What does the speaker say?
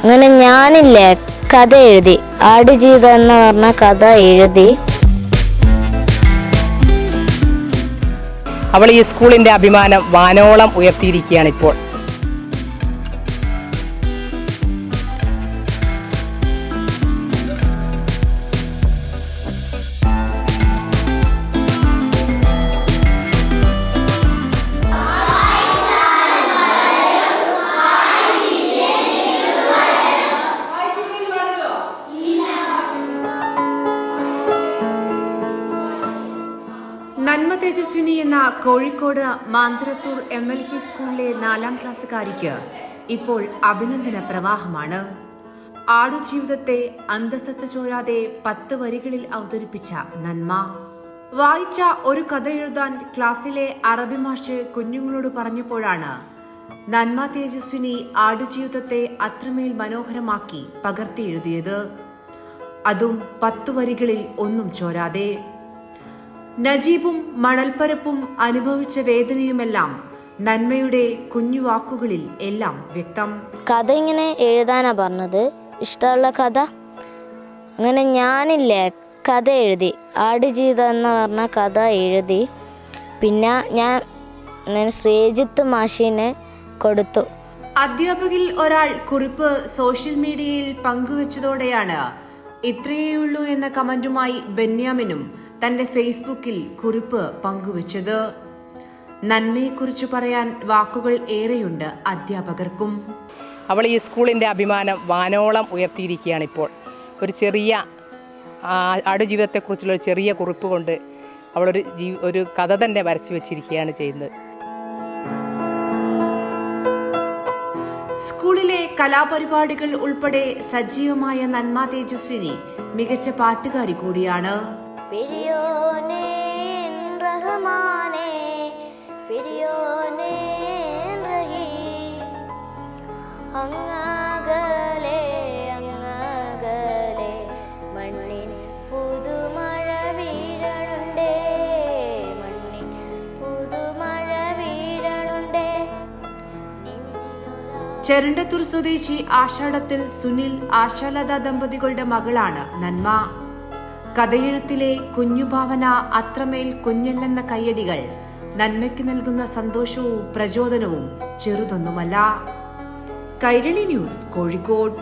അങ്ങനെ ഞാനില്ലേ കഥ എഴുതി, ആടുജീവിതം എന്ന് പറഞ്ഞ കഥ എഴുതി. അവൾ ഈ സ്കൂളിന്റെ അഭിമാനം വാനോളം ഉയർത്തിയിരിക്കുകയാണ് ഇപ്പോൾ. നന്മ തേജസ്വിനി എന്ന കോഴിക്കോട് മാന്തരത്തൂർ MLP സ്കൂളിലെ 4ാം ക്ലാസ്സുകാരിക്ക് ഇപ്പോൾ അഭിനന്ദന പ്രവാഹമാണ്. ആടുജീവിതത്തെ അന്തസത്ത ചോരാതെ 10 വരികളിൽ അവതരിപ്പിച്ച നന്മ. വായിച്ച ഒരു കഥ എഴുതാൻ ക്ലാസ്സിലെ അറബി മാഷ് കുഞ്ഞുങ്ങളോട് പറഞ്ഞപ്പോഴാണ് നന്മ തേജസ്വിനി ആടുജീവിതത്തെ അത്രമേൽ മനോഹരമാക്കി പകർത്തി എഴുതിയത്. അതും 10 വരികളിൽ ഒന്നും ചോരാതെ. നജീബും മണൽപ്പരപ്പും അനുഭവിച്ച വേദനയുമെല്ലാം നന്മയുടെ കുഞ്ഞു വാക്കുകളിൽ എല്ലാം വ്യക്തം. കഥ ഇങ്ങനെ എഴുതാനാ പറഞ്ഞത്, ഇഷ്ടമുള്ള കഥ. അങ്ങനെ ഞാനില്ലേ കഥ എഴുതി, ആടുജീവിതം എന്ന് പറഞ്ഞ കഥ എഴുതി. പിന്നെ ഞാൻ ശ്രീജിത്ത് മാഷിനെ കൊടുത്തു. അധ്യാപകരിൽ ഒരാൾ കുറിപ്പ് സോഷ്യൽ മീഡിയയിൽ പങ്കുവച്ചതോടെയാണ് ഇത്രയേയുള്ളൂ എന്ന കമന്റുമായി ബെന്യാമിനും തന്റെ ഫേസ്ബുക്കിൽ കുറിപ്പ് പങ്കുവച്ചത്. നന്മയെക്കുറിച്ച് പറയാൻ വാക്കുകൾ ഏറെയുണ്ട് അധ്യാപകർക്കും. അവൾ ഈ സ്കൂളിന്റെ അഭിമാനം വാനോളം ഉയർത്തിയിരിക്കുകയാണ് ഇപ്പോൾ. ഒരു ചെറിയ ആടുജീവിതത്തെക്കുറിച്ചുള്ള ഒരു ചെറിയ കുറിപ്പ് കൊണ്ട് ഒരു കഥ തന്നെ വരച്ചു വെച്ചിരിക്കുകയാണ് ചെയ്യുന്നത്. സ്കൂളിലെ കലാപരിപാടികൾ ഉൾപ്പെടെ സജീവമായ നന്മ തേജസ്വിനി മികച്ച പാട്ടുകാരി കൂടിയാണ്. ചെരണ്ടത്തൂർ സ്വദേശി ആഷാഢത്തിൽ സുനിൽ ആശാലത ദമ്പതികളുടെ മകളാണ് നന്മ. കഥയെഴുത്തിലെ കുഞ്ഞുഭാവന അത്രമേൽ കുഞ്ഞല്ലെന്ന കയ്യടികൾ നന്മയ്ക്ക് നൽകുന്ന സന്തോഷവും പ്രചോദനവും ചെറുതൊന്നുമല്ല. കൈരളി ന്യൂസ്, കോഴിക്കോട്.